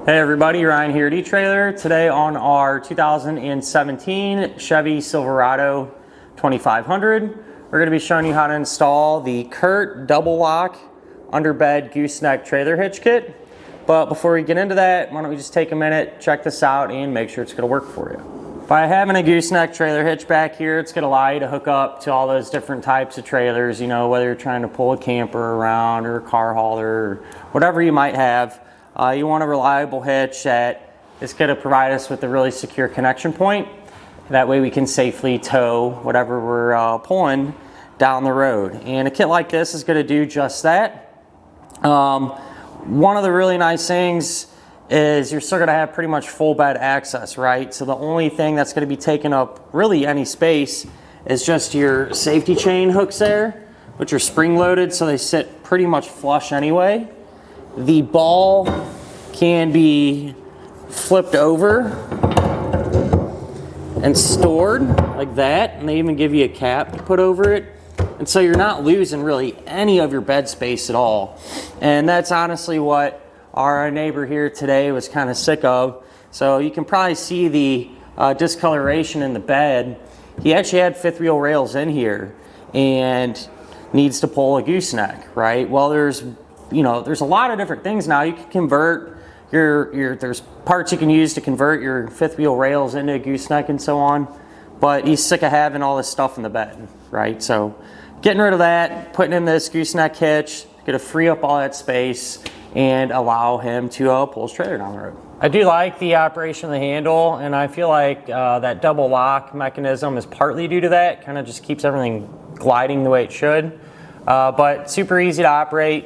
Hey everybody, Ryan here at etrailer. Today on our 2017 Chevy Silverado 2500, we're going to be showing you how to install the CURT Double Lock Underbed Gooseneck Trailer Hitch Kit. But before we get into that, why don't we just take a minute, check this out, and make sure it's going to work for you. By having a gooseneck trailer hitch back here, it's going to allow you to hook up to all those different types of trailers, you know, whether you're trying to pull a camper around or a car hauler or whatever you might have. You want a reliable hitch that is going to provide us with a really secure connection point. That way we can safely tow whatever we're pulling down the road. And a kit like this is going to do just that. One of the really nice things is you're still going to have pretty much full bed access, right? So the only thing that's going to be taking up really any space is just your safety chain hooks there, which are spring loaded, so they sit pretty much flush anyway. The ball can be flipped over and stored like that, and they even give you a cap to put over it. And so you're not losing really any of your bed space at all. And that's honestly what our neighbor here today was kind of sick of. So you can probably see the discoloration in the bed. He actually had fifth wheel rails in here and needs to pull a gooseneck, right? Well, there's a lot of different things now. You can convert there's parts you can use to convert your fifth wheel rails into a gooseneck and so on. But he's sick of having all this stuff in the bed, right? So getting rid of that, putting in this gooseneck hitch, going to free up all that space and allow him to pull his trailer down the road. I do like the operation of the handle, and I feel like that double lock mechanism is partly due to that. Kind of just keeps everything gliding the way it should. But super easy to operate.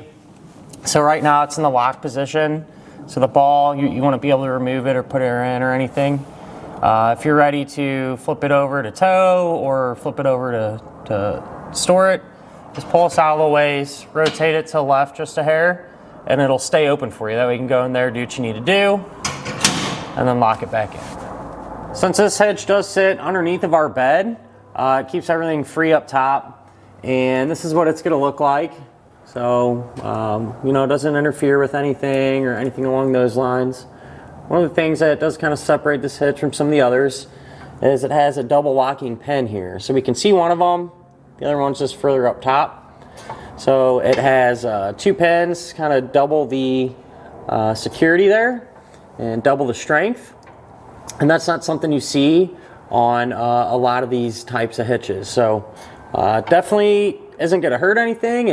So right now it's in the lock position. So the ball, you want to be able to remove it or put it in or anything. If you're ready to flip it over to tow or flip it over to store it, just pull us out of the ways, rotate it to the left just a hair, and it'll stay open for you. That way you can go in there, do what you need to do, and then lock it back in. Since this hitch does sit underneath of our bed, it keeps everything free up top, and this is what it's going to look like. So, it doesn't interfere with anything or anything along those lines. One of the things that does kind of separate this hitch from some of the others is it has a double locking pin here. So we can see one of them, the other one's just further up top. So it has two pins, kind of double the security there and double the strength. And that's not something you see on a lot of these types of hitches. So definitely isn't going to hurt anything,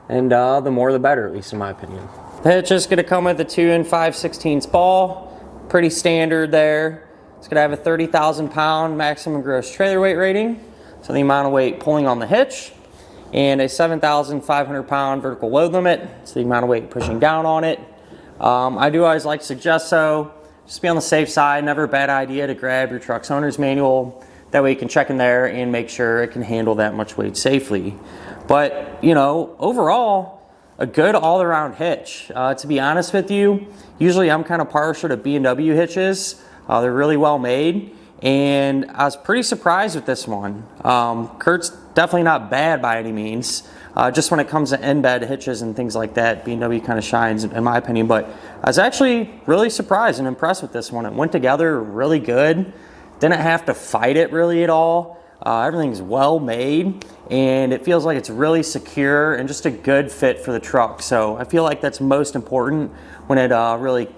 and the more the better, at least in my opinion. The hitch is going to come with a 2 5/16 ball, pretty standard there. It's going to have a 30,000 pound maximum gross trailer weight rating, so the amount of weight pulling on the hitch, and a 7,500 pound vertical load limit, so the amount of weight pushing down on it. I do always like to suggest, so just be on the safe side. Never a bad idea to grab your truck's owner's manual. That way you can check in there and make sure it can handle that much weight safely. But, overall, a good all-around hitch. To be honest with you, usually I'm kind of partial to B&W hitches. They're really well made, and I was pretty surprised with this one. CURT's definitely not bad by any means. Just when it comes to in-bed hitches and things like that, B&W kind of shines in my opinion. But I was actually really surprised and impressed with this one. It went together really good. Didn't have to fight it really at all. Everything's well made, and it feels like it's really secure and just a good fit for the truck. So I feel like that's most important when it really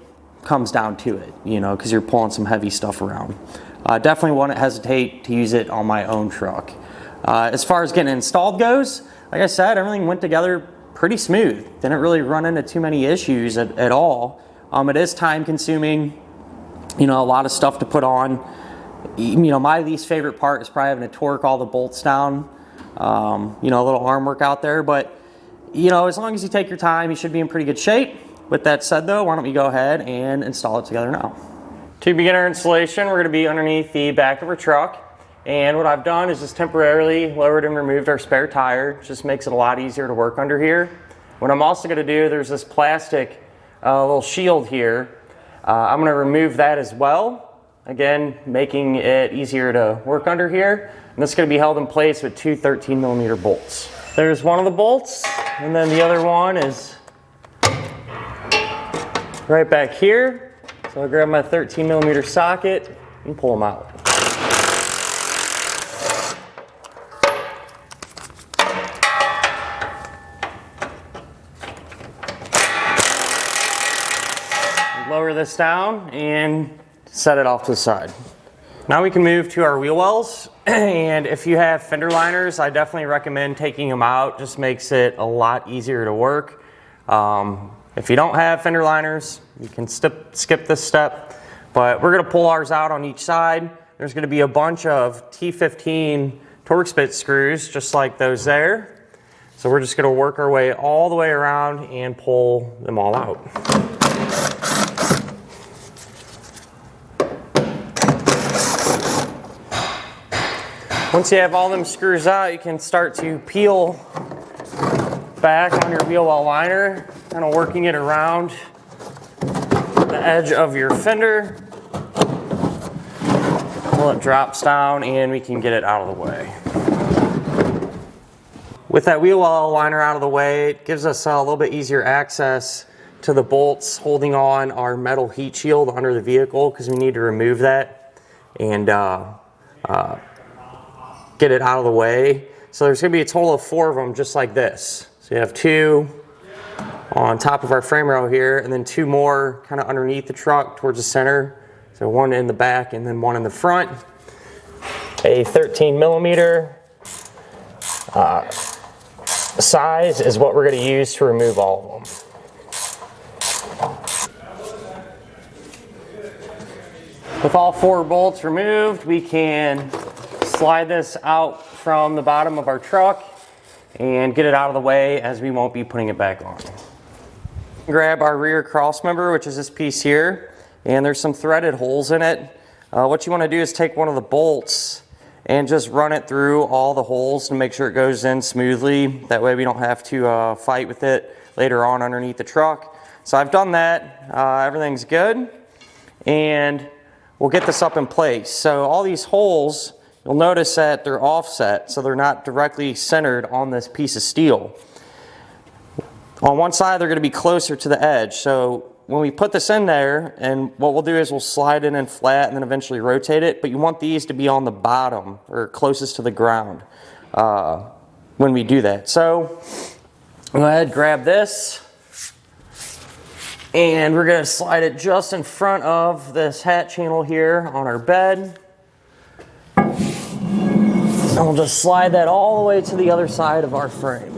comes down to it, because you're pulling some heavy stuff around. Definitely wouldn't hesitate to use it on my own truck. As far as getting installed goes, like I said, everything went together pretty smooth. Didn't really run into too many issues at all. It is time consuming, a lot of stuff to put on. My least favorite part is probably having to torque all the bolts down. A little arm work out there, but as long as you take your time, you should be in pretty good shape. With that said though, why don't we go ahead and install it together now. To begin our installation, we're going to be underneath the back of our truck, and what I've done is just temporarily lowered and removed our spare tire. It just makes it a lot easier to work under here. What I'm also going to do, there's this plastic little shield here. I'm going to remove that as well. Again, making it easier to work under here. And this is going to be held in place with two 13mm bolts. There's one of the bolts, and then the other one is right back here. So I'll grab my 13mm socket and pull them out. Lower this down and set it off to the side. Now we can move to our wheel wells, and if you have fender liners, I definitely recommend taking them out. Just makes it a lot easier to work. If you don't have fender liners, you can skip this step, but we're gonna pull ours out on each side. There's gonna be a bunch of T15 Torx bit screws, just like those there. So we're just gonna work our way all the way around and pull them all out. Once you have all them screws out, you can start to peel back on your wheel well liner, kind of working it around the edge of your fender until it drops down and we can get it out of the way. With that wheel well liner out of the way, it gives us a little bit easier access to the bolts holding on our metal heat shield under the vehicle, because we need to remove that and get it out of the way. So there's gonna be a total of 4 of them just like this. So you have 2 on top of our frame rail here, and then 2 more kind of underneath the truck towards the center. So 1 in the back and then 1 in the front. A 13mm size is what we're gonna use to remove all of them. With all 4 bolts removed, we can slide this out from the bottom of our truck and get it out of the way, as we won't be putting it back on. Grab our rear cross member, which is this piece here, and there's some threaded holes in it. What you want to do is take one of the bolts and just run it through all the holes to make sure it goes in smoothly. That way we don't have to fight with it later on underneath the truck. So I've done that. Everything's good, and we'll get this up in place. So all these holes, you'll notice that they're offset, so they're not directly centered on this piece of steel. On one side, they're going to be closer to the edge. So when we put this in there, and what we'll do is we'll slide it in flat and then eventually rotate it, but you want these to be on the bottom or closest to the ground when we do that. So go ahead, grab this, and we're going to slide it just in front of this hat channel here on our bed. And we'll just slide that all the way to the other side of our frame.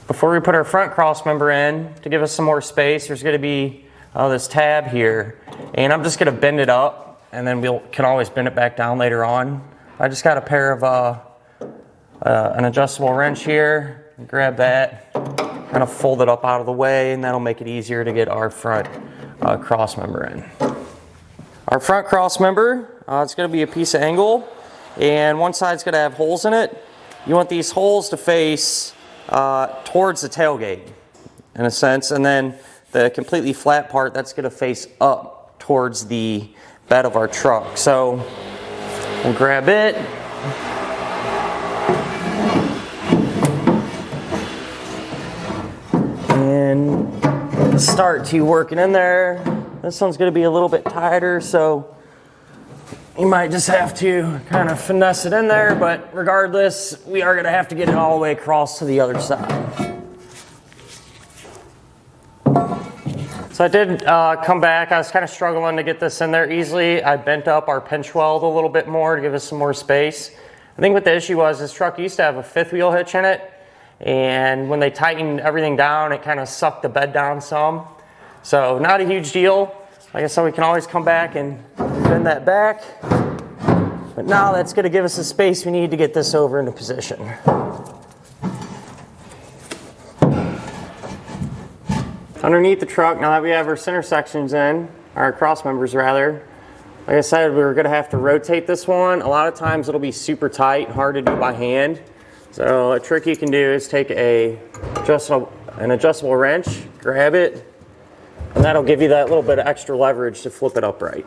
Before we put our front cross member in, to give us some more space, there's going to be this tab here. And I'm just going to bend it up, and then we can always bend it back down later on. I just got a pair of an adjustable wrench here. Grab that, kind of fold it up out of the way, and that'll make it easier to get our front cross member in. Our front cross member, it's going to be a piece of angle, and one side's going to have holes in it. You want these holes to face towards the tailgate, in a sense, and then the completely flat part, that's going to face up towards the bed of our truck. So we'll grab it. And start to work it in there. This one's going to be a little bit tighter, so you might just have to kind of finesse it in there, but regardless, we are going to have to get it all the way across to the other side. So I did come back. I was kind of struggling to get this in there easily. I bent up our pinch weld a little bit more to give us some more space. I think what the issue was, this truck used to have a 5th wheel hitch in it, and when they tightened everything down, it kind of sucked the bed down some. So not a huge deal. Like I said, we can always come back and bend that back. But now that's going to give us the space we need to get this over into position. Underneath the truck, now that we have our center sections in, our cross members rather, like I said, we were going to have to rotate this one. A lot of times it'll be super tight, hard to do by hand. So a trick you can do is take an adjustable wrench, grab it, and that'll give you that little bit of extra leverage to flip it upright.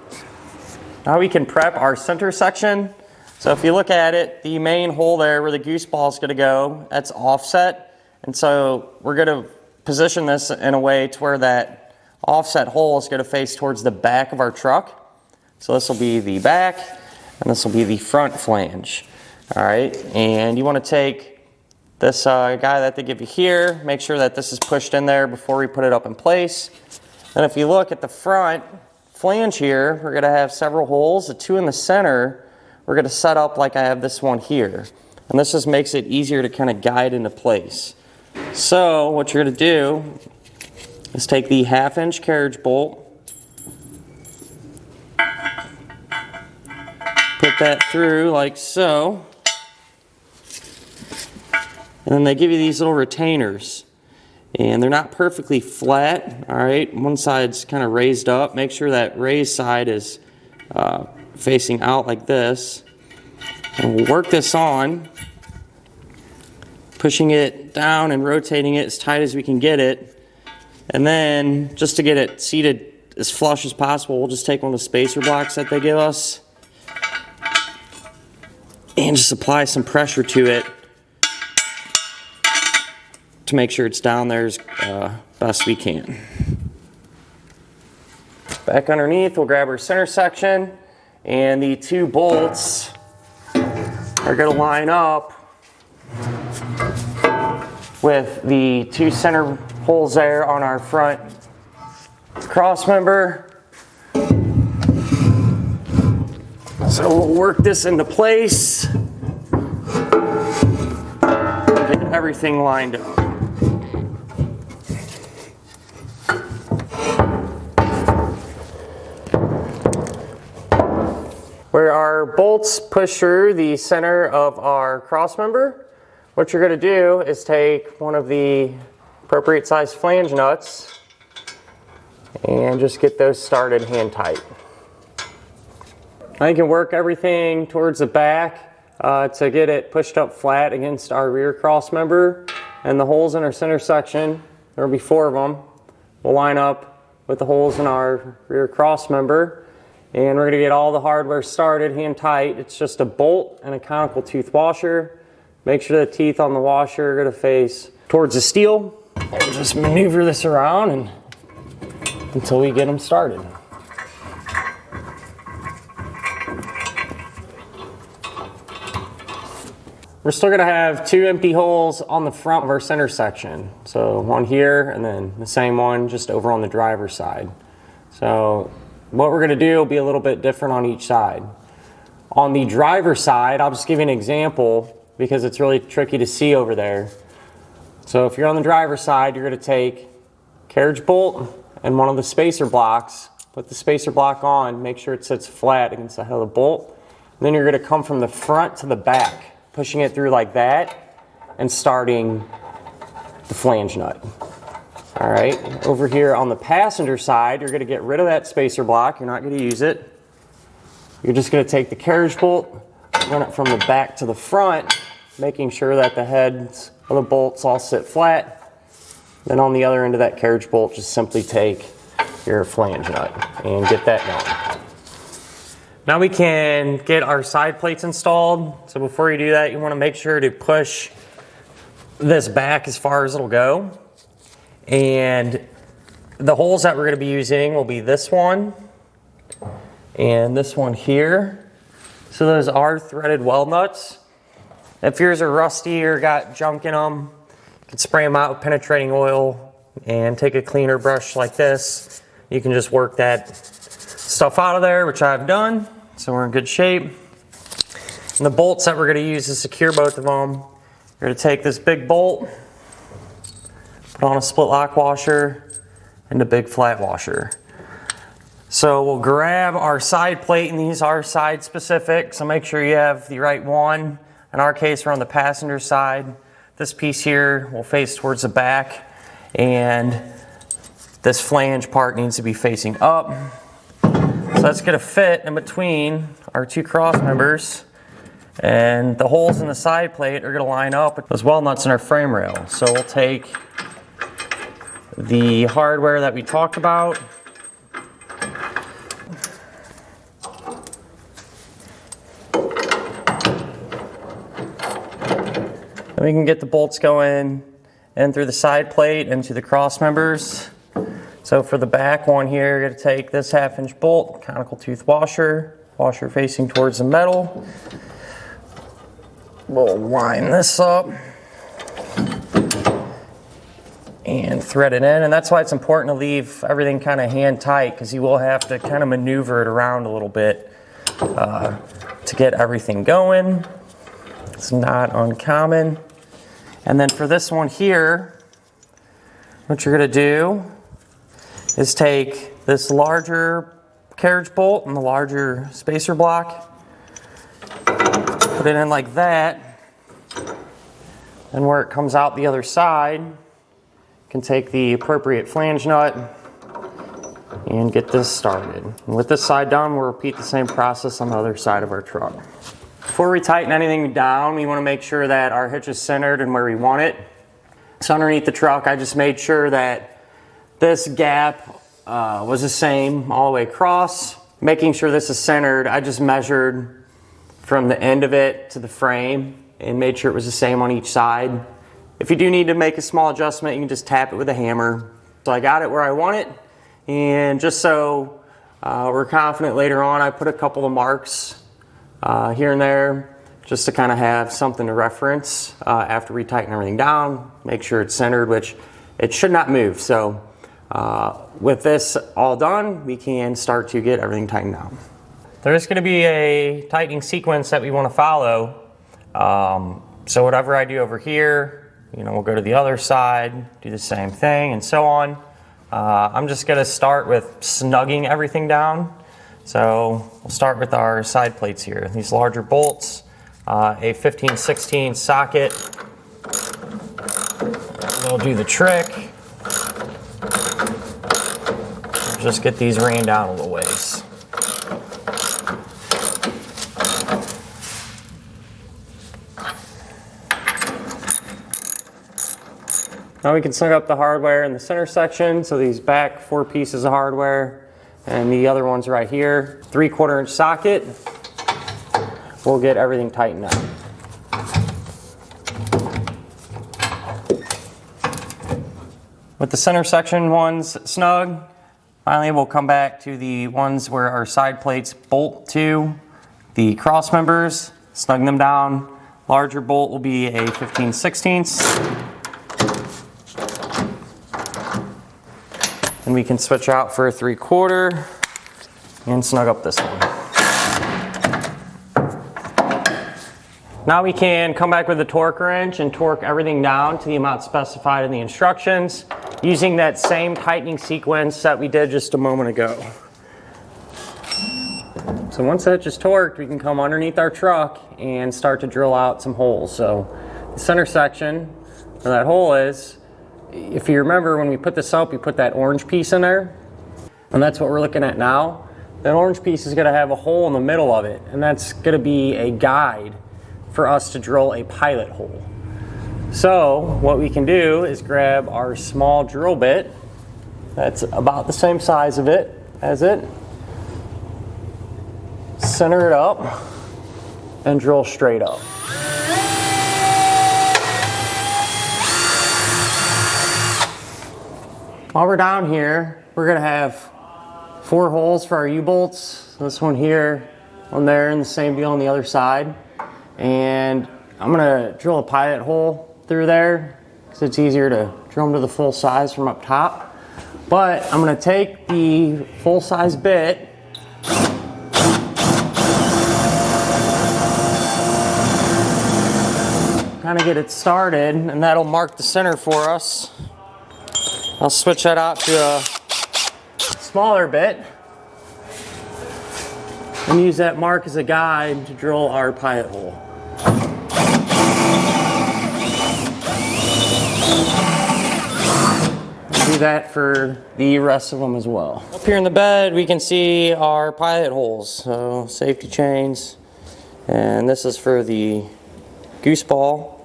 Now we can prep our center section. So if you look at it, the main hole there where the goose ball is going to go, that's offset. And so we're going to position this in a way to where that offset hole is going to face towards the back of our truck. So this will be the back and this will be the front flange. All right, and you want to take this guy that they give you here, make sure that this is pushed in there before we put it up in place. And if you look at the front flange here, we're going to have several holes. The two in the center, we're going to set up like I have this one here. And this just makes it easier to kind of guide into place. So what you're going to do is take the 1/2 inch carriage bolt, put that through like so, and then they give you these little retainers. And they're not perfectly flat, all right? One side's kind of raised up. Make sure that raised side is facing out like this. And we'll work this on, pushing it down and rotating it as tight as we can get it. And then, just to get it seated as flush as possible, we'll just take one of the spacer blocks that they give us and just apply some pressure to it to make sure it's down there as best we can. Back underneath, we'll grab our center section, and the 2 bolts are going to line up with the 2 center holes there on our front cross member. So we'll work this into place, get everything lined up. Where our bolts push through the center of our cross member, what you're going to do is take one of the appropriate size flange nuts and just get those started hand tight. I can work everything towards the back to get it pushed up flat against our rear cross member, and the holes in our center section, there will be 4 of them, will line up with the holes in our rear cross member. And we're going to get all the hardware started hand tight. It's just a bolt and a conical tooth washer. Make sure the teeth on the washer are going to face towards the steel. We'll just maneuver this around until we get them started. We're still going to have 2 empty holes on the front of our center section. So one here and then the same one just over on the driver's side. So what we're going to do will be a little bit different on each side. On the driver's side, I'll just give you an example because it's really tricky to see over there. So if you're on the driver's side, you're going to take carriage bolt and one of the spacer blocks, put the spacer block on, make sure it sits flat against the head of the bolt. And then you're going to come from the front to the back, pushing it through like that and starting the flange nut. All right, over here on the passenger side, you're going to get rid of that spacer block. You're not going to use it. You're just going to take the carriage bolt, run it from the back to the front, making sure that the heads of the bolts all sit flat. Then on the other end of that carriage bolt, just simply take your flange nut and get that going. Now we can get our side plates installed. So before you do that, you want to make sure to push this back as far as it'll go. And the holes that we're going to be using will be this one and this one here. So those are threaded weld nuts. If yours are rusty or got junk in them, you can spray them out with penetrating oil and take a cleaner brush like this. You can just work that stuff out of there, which I've done. So we're in good shape. And the bolts that we're going to use to secure both of them, we're going to take this big bolt, put on a split lock washer and a big flat washer. So we'll grab our side plate, and these are side specific, so make sure you have the right one. In our case, we're on the passenger side. This piece here will face towards the back, and this flange part needs to be facing up. So that's going to fit in between our 2 cross members, and the holes in the side plate are going to line up with those weld nuts in our frame rail. So we'll take the hardware that we talked about, and we can get the bolts going in through the side plate into the cross members. So for the back one here, you're going to take this 1/2-inch bolt, conical tooth washer facing towards the metal. We'll line this up and thread it in, and that's why it's important to leave everything kind of hand tight, because you will have to kind of maneuver it around a little bit to get everything going. It's not uncommon. And then for this one here, what you're going to do is take this larger carriage bolt and the larger spacer block, put it in like that, and where it comes out the other side, you can take the appropriate flange nut and get this started. And with this side done, we'll repeat the same process on the other side of our truck. Before we tighten anything down, we want to make sure that our hitch is centered and where we want it. So underneath the truck, I just made sure that this gap was the same all the way across. Making sure this is centered, I just measured from the end of it to the frame and made sure it was the same on each side. If you do need to make a small adjustment, you can just tap it with a hammer. So I got it where I want it, and just so we're confident later on, I put a couple of marks here and there just to kind of have something to reference after we tighten everything down, make sure it's centered, which it should not move. So with this all done, we can start to get everything tightened down. There's going to be a tightening sequence that we want to follow. So whatever I do over here, we'll go to the other side, do the same thing, and so on. I'm just going to start with snugging everything down. So we'll start with our side plates here. These larger bolts, a 15/16 socket will do the trick. Just get these ran down a little ways. Now we can snug up the hardware in the center section. So these back 4 pieces of hardware and the other ones right here. 3/4 inch socket. We'll get everything tightened up. With the center section ones snug, finally we'll come back to the ones where our side plates bolt to the cross members, snug them down. Larger bolt will be a 15/16. And we can switch out for a 3/4 and snug up this one. Now we can come back with the torque wrench and torque everything down to the amount specified in the instructions using that same tightening sequence that we did just a moment ago. So once that's just torqued, we can come underneath our truck and start to drill out some holes. So the center section where that hole is, if you remember when we put this up, we put that orange piece in there, and that's what we're looking at now. That orange piece is going to have a hole in the middle of it, and that's going to be a guide for us to drill a pilot hole. So what we can do is grab our small drill bit that's about the same size of it as it, center it up, and drill straight up. While we're down here, we're going to have 4 holes for our U-bolts. This one here, one there, and the same deal on the other side. And I'm going to drill a pilot hole through there because it's easier to drill them to the full size from up top. But I'm going to take the full size bit kind of get it started, and that'll mark the center for us. I'll switch that out to a smaller bit and use that mark as a guide to drill our pilot hole. I'll do that for the rest of them as well. Up here in the bed, we can see our pilot holes, so safety chains, and this is for the goose ball.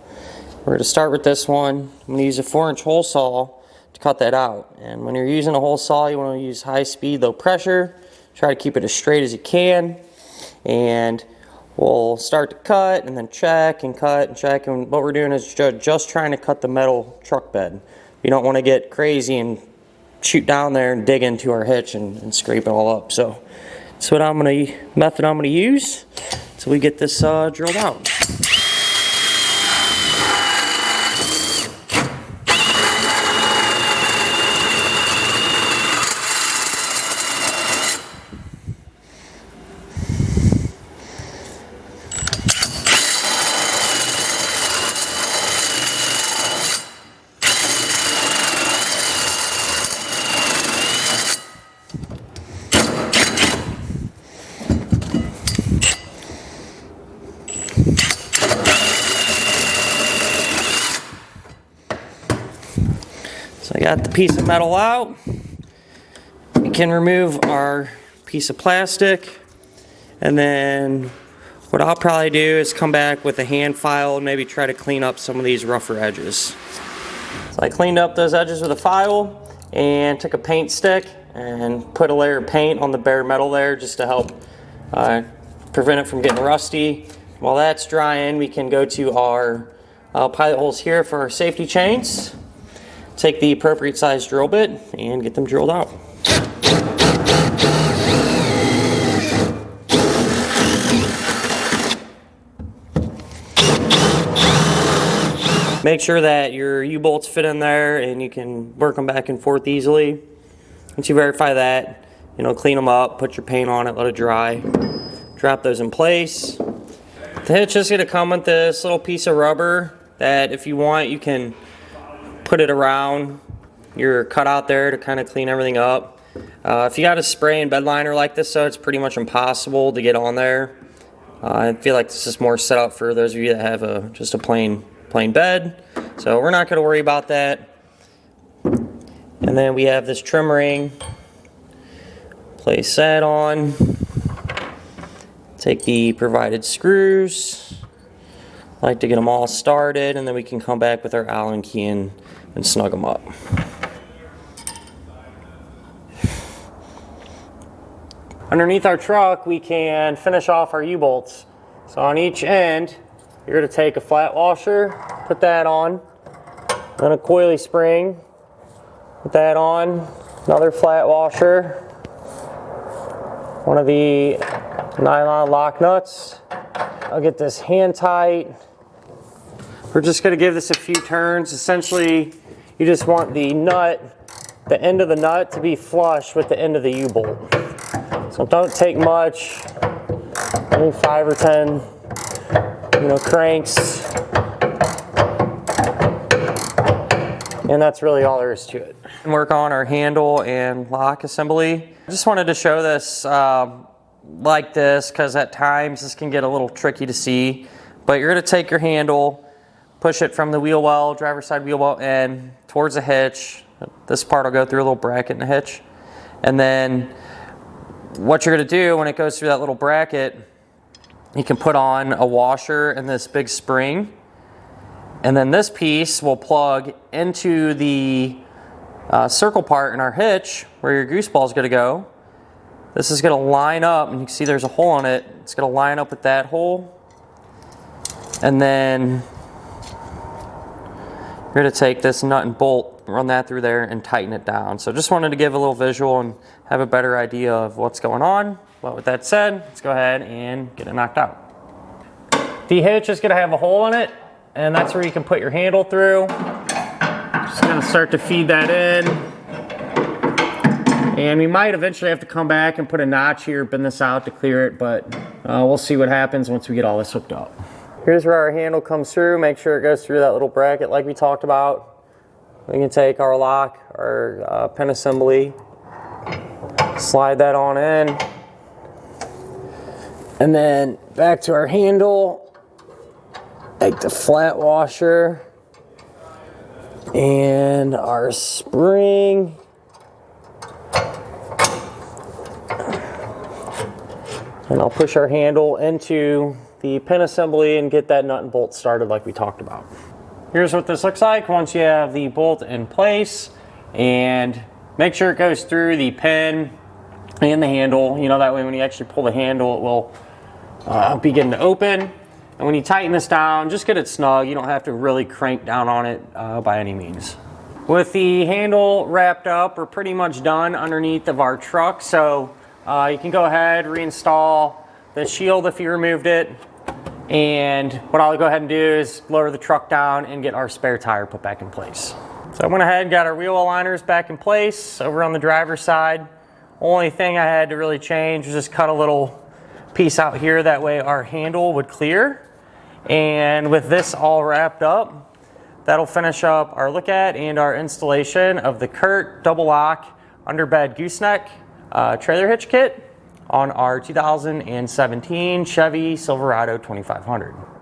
We're going to start with this one. I'm going to use a 4-inch hole saw to cut that out. And when you're using a hole saw, you want to use high speed, low pressure. Try to keep it as straight as you can. And we'll start to cut and then check and cut and check. And what we're doing is just trying to cut the metal truck bed. You don't want to get crazy and shoot down there and dig into our hitch and scrape it all up. So that's what method I'm gonna use so we get this drilled out. So I got the piece of metal out. We can remove our piece of plastic, and then what I'll probably do is come back with a hand file and maybe try to clean up some of these rougher edges. So I cleaned up those edges with a file and took a paint stick and put a layer of paint on the bare metal there just to help prevent it from getting rusty. While that's drying, we can go to our pilot holes here for our safety chains. Take the appropriate size drill bit and get them drilled out. Make sure that your U-bolts fit in there and you can work them back and forth easily. Once you verify that, clean them up, put your paint on it, let it dry. Drop those in place. The hitch is going to come with this little piece of rubber that if you want you can put it around your cutout there to kind of clean everything up. If you got a spray and bed liner like this, so it's pretty much impossible to get on there. I feel like this is more set up for those of you that have just a plain bed, so we're not going to worry about that. And then we have this trim ring. Place that on. Take the provided screws. I like to get them all started, and then we can come back with our Allen key and snug them up. Underneath our truck, we can finish off our U-bolts. So on each end, you're going to take a flat washer, put that on, then a coily spring, put that on, another flat washer, one of the nylon lock nuts. I'll get this hand tight. We're just going to give this a few turns. Essentially, you just want the end of the nut to be flush with the end of the U-bolt. So don't take much, maybe 5 or 10, cranks. And that's really all there is to it. And work on our handle and lock assembly. I just wanted to show this like this because at times this can get a little tricky to see. But you're going to take your handle, push it from the wheel well, driver's side wheel well in towards the hitch. This part will go through a little bracket in the hitch. And then what you're going to do when it goes through that little bracket, you can put on a washer and this big spring. And then this piece will plug into the circle part in our hitch where your goose ball is going to go. This is going to line up, and you can see there's a hole in it. It's going to line up with that hole. And then you're going to take this nut and bolt, run that through there, and tighten it down. So just wanted to give a little visual and have a better idea of what's going on. But with that said, let's go ahead and get it knocked out. The hitch is going to have a hole in it, and that's where you can put your handle through. Just going to start to feed that in. And we might eventually have to come back and put a notch here, bend this out to clear it, but we'll see what happens once we get all this hooked up. Here's where our handle comes through. Make sure it goes through that little bracket like we talked about. We can take our lock, our pin assembly, slide that on in. And then back to our handle, take the flat washer and our spring. And I'll push our handle into the pin assembly and get that nut and bolt started like we talked about. Here's what this looks like once you have the bolt in place, and make sure it goes through the pin and the handle. That way when you actually pull the handle, it will begin to open. And when you tighten this down, just get it snug. You don't have to really crank down on it by any means. With the handle wrapped up, we're pretty much done underneath of our truck. So you can go ahead, reinstall the shield if you removed it. And what I'll go ahead and do is lower the truck down and get our spare tire put back in place. So I went ahead and got our wheel aligners back in place over on the driver's side. Only thing I had to really change was just cut a little piece out here, that way our handle would clear. And with this all wrapped up, that'll finish up our look at and our installation of the CURT Double Lock Underbed Gooseneck Trailer Hitch Kit on our 2017 Chevy Silverado 2500.